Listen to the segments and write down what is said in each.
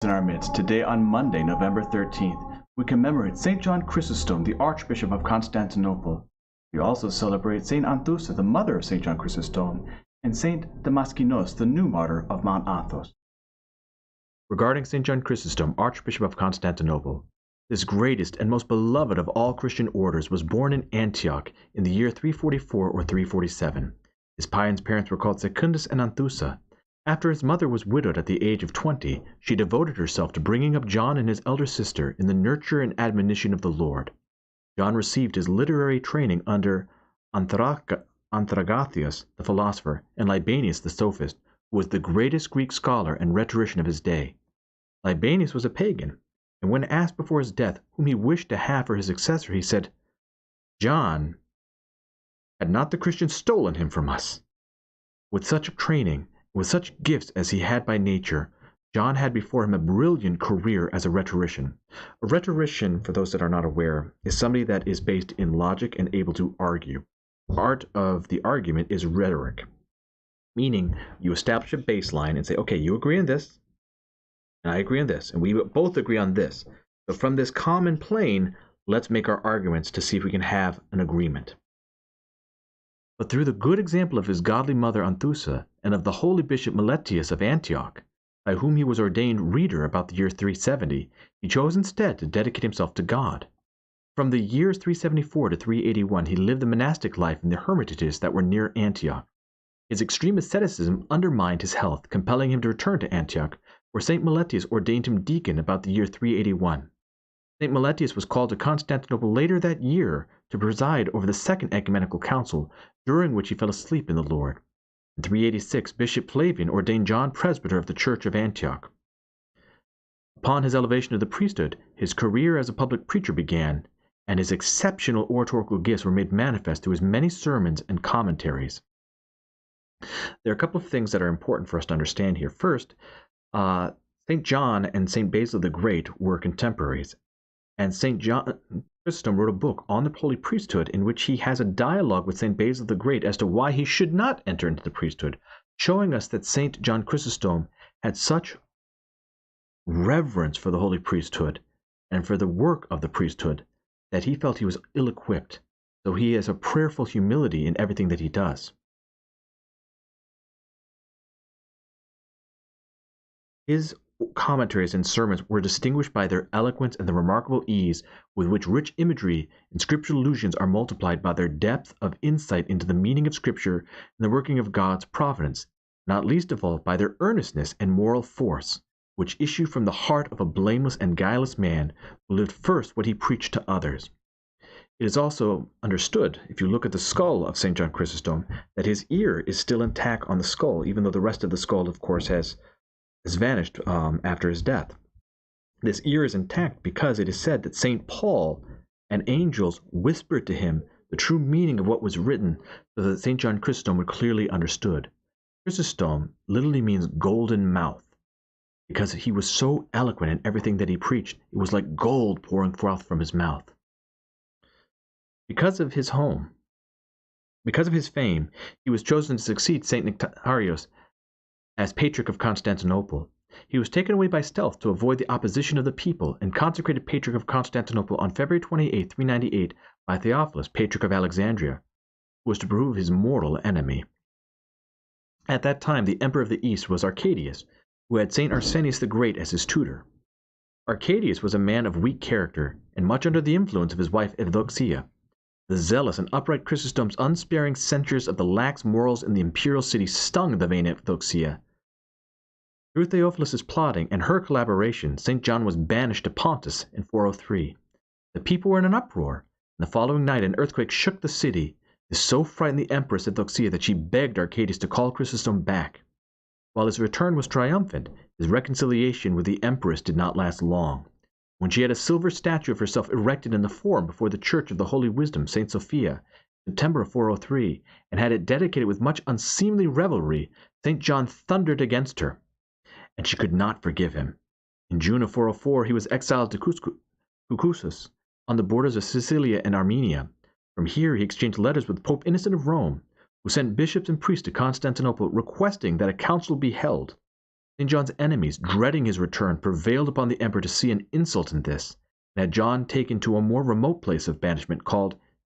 In our midst, today on Monday, November 13th, we commemorate St. John Chrysostom, the Archbishop of Constantinople. We also celebrate St. Anthousa, the mother of St. John Chrysostom, and St. Damaskinos, the new martyr of Mount Athos. Regarding St. John Chrysostom, Archbishop of Constantinople, this greatest and most beloved of all Christian orders was born in Antioch in the year 344 or 347. His pious parents were called Secundus and Anthousa. After his mother was widowed at the age of 20, she devoted herself to bringing up John and his elder sister in the nurture and admonition of the Lord. John received his literary training under Anthousa, the philosopher, and Libanius, the sophist, who was the greatest Greek scholar and rhetorician of his day. Libanius was a pagan, and when asked before his death whom he wished to have for his successor, he said, "John, had not the Christians stolen him from us?" With such training, with such gifts as he had by nature, John had before him a brilliant career as a rhetorician. A rhetorician, for those that are not aware, is somebody that is based in logic and able to argue. Part of the argument is rhetoric, meaning you establish a baseline and say, okay, you agree on this, and I agree on this, and we both agree on this. So from this common plane, let's make our arguments to see if we can have an agreement. But through the good example of his godly mother Anthousa and of the holy bishop Meletius of Antioch, by whom he was ordained reader about the year 370, he chose instead to dedicate himself to God. From the years 374 to 381 he lived the monastic life in the hermitages that were near Antioch. His extreme asceticism undermined his health, compelling him to return to Antioch, where St. Meletius ordained him deacon about the year 381. St. Meletius was called to Constantinople later that year to preside over the Second Ecumenical Council, during which he fell asleep in the Lord. In 386, Bishop Flavian ordained John presbyter of the Church of Antioch. Upon his elevation to the priesthood, his career as a public preacher began, and his exceptional oratorical gifts were made manifest through his many sermons and commentaries. There are a couple of things that are important for us to understand here. First, St. John and St. Basil the Great were contemporaries, and St. John Chrysostom wrote a book on the holy priesthood in which he has a dialogue with St. Basil the Great as to why he should not enter into the priesthood, showing us that St. John Chrysostom had such reverence for the holy priesthood and for the work of the priesthood that he felt he was ill-equipped, so he has a prayerful humility in everything that he does. His commentaries and sermons were distinguished by their eloquence and the remarkable ease with which rich imagery and scriptural allusions are multiplied by their depth of insight into the meaning of Scripture and the working of God's providence, not least of all by their earnestness and moral force, which issue from the heart of a blameless and guileless man who lived first what he preached to others. It is also understood, if you look at the skull of St. John Chrysostom, that his ear is still intact on the skull, even though the rest of the skull, of course, has vanished after his death. This ear is intact because it is said that St. Paul and angels whispered to him the true meaning of what was written so that St. John Chrysostom would clearly understood. Chrysostom literally means golden mouth because he was so eloquent in everything that he preached. It was like gold pouring forth from his mouth. Because of his fame, he was chosen to succeed St. Nectarios as Patriarch of Constantinople. He was taken away by stealth to avoid the opposition of the people and consecrated Patriarch of Constantinople on February 28, 398 by Theophilus, Patriarch of Alexandria, who was to prove his mortal enemy. At that time, the Emperor of the East was Arcadius, who had St. Arsenius the Great as his tutor. Arcadius was a man of weak character and much under the influence of his wife Evdoxia. The zealous and upright Chrysostom's unsparing censures of the lax morals in the imperial city stung the vain Evdoxia. Through Theophilus' plotting and her collaboration, St. John was banished to Pontus in 403. The people were in an uproar, and the following night an earthquake shook the city. This so frightened the Empress Evdoxia that she begged Arcadius to call Chrysostom back. While his return was triumphant, his reconciliation with the Empress did not last long. When she had a silver statue of herself erected in the Forum before the Church of the Holy Wisdom, St. Sophia, in September of 403, and had it dedicated with much unseemly revelry, St. John thundered against her, and she could not forgive him. In June of 404 he was exiled to Cucusus, on the borders of Sicilia and Armenia. From here he exchanged letters with Pope Innocent of Rome, who sent bishops and priests to Constantinople requesting that a council be held. St. John's enemies, dreading his return, prevailed upon the emperor to see an insult in this, and had John taken to a more remote place of banishment called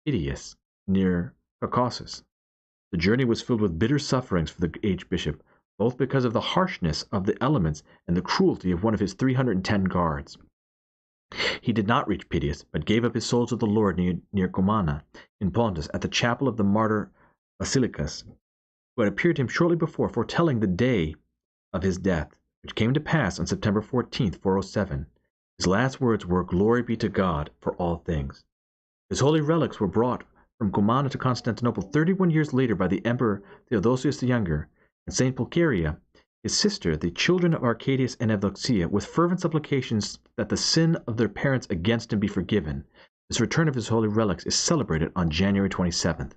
Idius, near Caucasus. The journey was filled with bitter sufferings for the aged bishop, both because of the harshness of the elements and the cruelty of one of his 310 guards. He did not reach Pityus, but gave up his soul to the Lord near Comana, in Pontus, at the chapel of the martyr Basilicus, who had appeared to him shortly before, foretelling the day of his death, which came to pass on September 14th, 407. His last words were, "Glory be to God for all things." His holy relics were brought from Comana to Constantinople 31 years later by the Emperor Theodosius the Younger, and St. Pulcheria, his sister, the children of Arcadius and Evdoxia, with fervent supplications that the sin of their parents against him be forgiven. This return of his holy relics is celebrated on January 27th.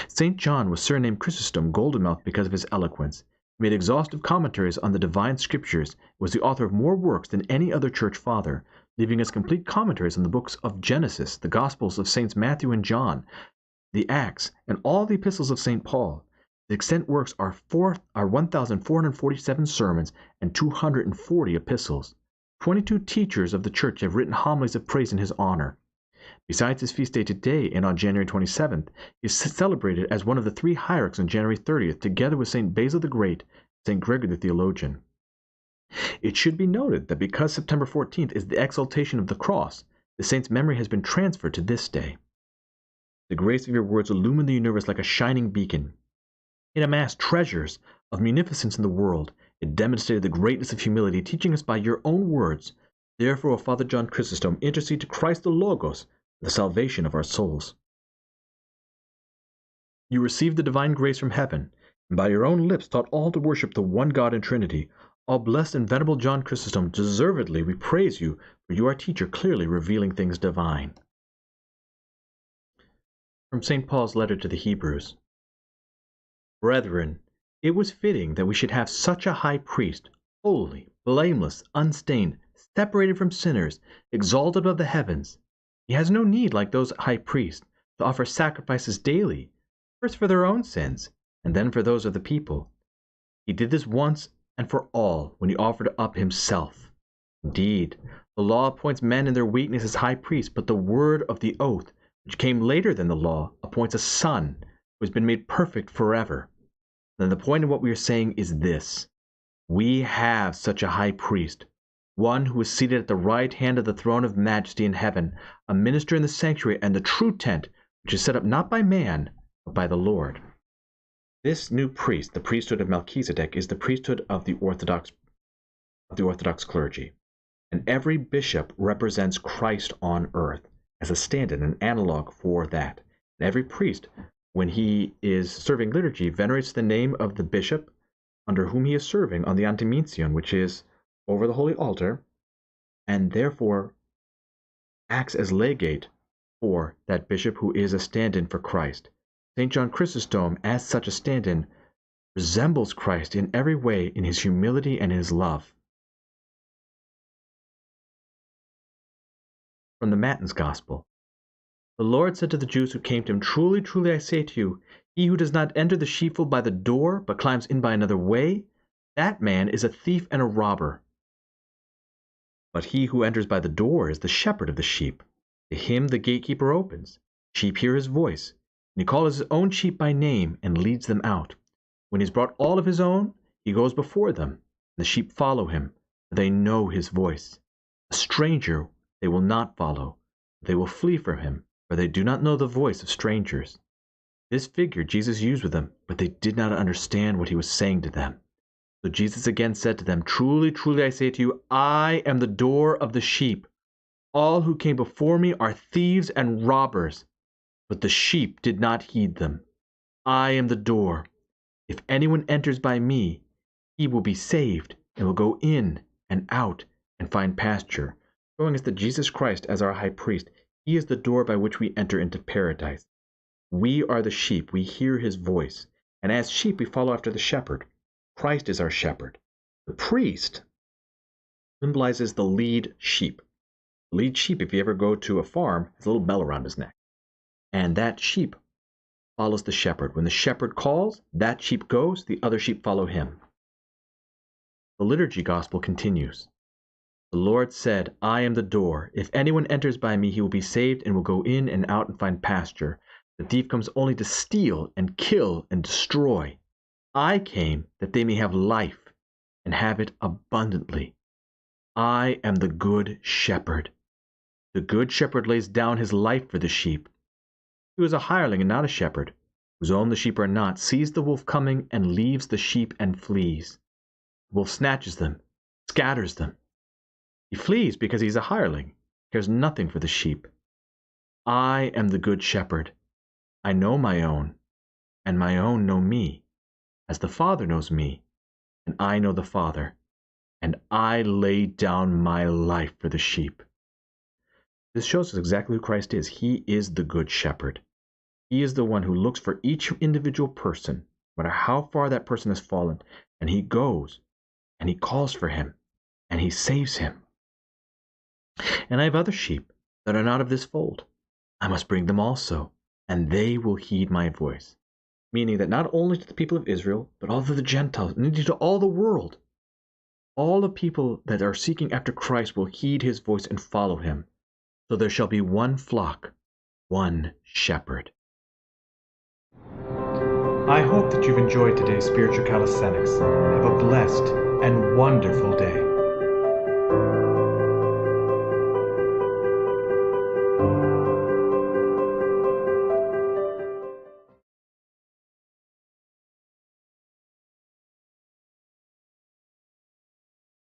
St. John was surnamed Chrysostom, golden-mouthed, because of his eloquence. He made exhaustive commentaries on the divine scriptures, and was the author of more works than any other church father, leaving us complete commentaries on the books of Genesis, the Gospels of Saints Matthew and John, the Acts, and all the epistles of St. Paul. The extant works are 1,447 sermons and 240 epistles. 22 teachers of the church have written homilies of praise in his honor. Besides his feast day today and on January 27th, he is celebrated as one of the 3 hierarchs on January 30th, together with St. Basil the Great and St. Gregory the Theologian. It should be noted that because September 14th is the exaltation of the cross, the saint's memory has been transferred to this day. The grace of your words illumine the universe like a shining beacon. It amassed treasures of munificence in the world. It demonstrated the greatness of humility, teaching us by your own words. Therefore, O Father John Chrysostom, intercede to Christ the Logos for the salvation of our souls. You received the divine grace from heaven, and by your own lips taught all to worship the one God in Trinity. All blessed and venerable John Chrysostom, deservedly we praise you, for you are teacher, clearly revealing things divine. From St. Paul's letter to the Hebrews. Brethren, it was fitting that we should have such a high priest, holy, blameless, unstained, separated from sinners, exalted above the heavens. He has no need, like those high priests, to offer sacrifices daily, first for their own sins, and then for those of the people. He did this once and for all when he offered up himself. Indeed, the law appoints men in their weakness as high priests, but the word of the oath, which came later than the law, appoints a son who has been made perfect forever. Then the point of what we are saying is this: we have such a high priest, one who is seated at the right hand of the throne of majesty in heaven, a minister in the sanctuary and the true tent, which is set up not by man, but by the Lord. This new priest, the priesthood of Melchizedek, is the priesthood of the Orthodox clergy, and every bishop represents Christ on earth as a stand-in, an analog for that. And every priest, when he is serving liturgy, venerates the name of the bishop under whom he is serving on the antimension, which is over the holy altar, and therefore acts as legate for that bishop who is a stand-in for Christ. St. John Chrysostom, as such a stand-in, resembles Christ in every way in his humility and his love. From the Matins Gospel. The Lord said to the Jews who came to him, "Truly, truly, I say to you, he who does not enter the sheepfold by the door, but climbs in by another way, that man is a thief and a robber. But he who enters by the door is the shepherd of the sheep. To him the gatekeeper opens. Sheep hear his voice, and he calls his own sheep by name and leads them out. When he has brought all of his own, he goes before them, and the sheep follow him, for they know his voice. A stranger they will not follow, but they will flee from him, for they do not know the voice of strangers." This figure Jesus used with them, but they did not understand what he was saying to them. So Jesus again said to them, "Truly, truly, I say to you, I am the door of the sheep. All who came before me are thieves and robbers, but the sheep did not heed them. I am the door. If anyone enters by me, he will be saved, and will go in and out and find pasture," showing us that Jesus Christ, as our high priest, he is the door by which we enter into paradise. We are the sheep, we hear his voice, and as sheep we follow after the shepherd. Christ is our shepherd. The priest symbolizes the lead sheep. The lead sheep, if you ever go to a farm, has a little bell around his neck. And that sheep follows the shepherd. When the shepherd calls, that sheep goes, the other sheep follow him. The liturgy gospel continues. The Lord said, I am the door. If anyone enters by me, he will be saved and will go in and out and find pasture. The thief comes only to steal and kill and destroy. I came that they may have life and have it abundantly. I am the good shepherd. The good shepherd lays down his life for the sheep. He was a hireling and not a shepherd, whose own the sheep are not, sees the wolf coming and leaves the sheep and flees. The wolf snatches them, scatters them. He flees because he's a hireling, cares nothing for the sheep. I am the good shepherd. I know my own, and my own know me, as the Father knows me, and I know the Father, and I lay down my life for the sheep. This shows us exactly who Christ is. He is the good shepherd. He is the one who looks for each individual person, no matter how far that person has fallen, and he goes, and he calls for him, and he saves him. And I have other sheep that are not of this fold. I must bring them also, and they will heed my voice. Meaning that not only to the people of Israel, but also to the Gentiles, and indeed to all the world. All the people that are seeking after Christ will heed his voice and follow him. So there shall be one flock, one shepherd. I hope that you've enjoyed today's spiritual calisthenics. Have a blessed and wonderful day.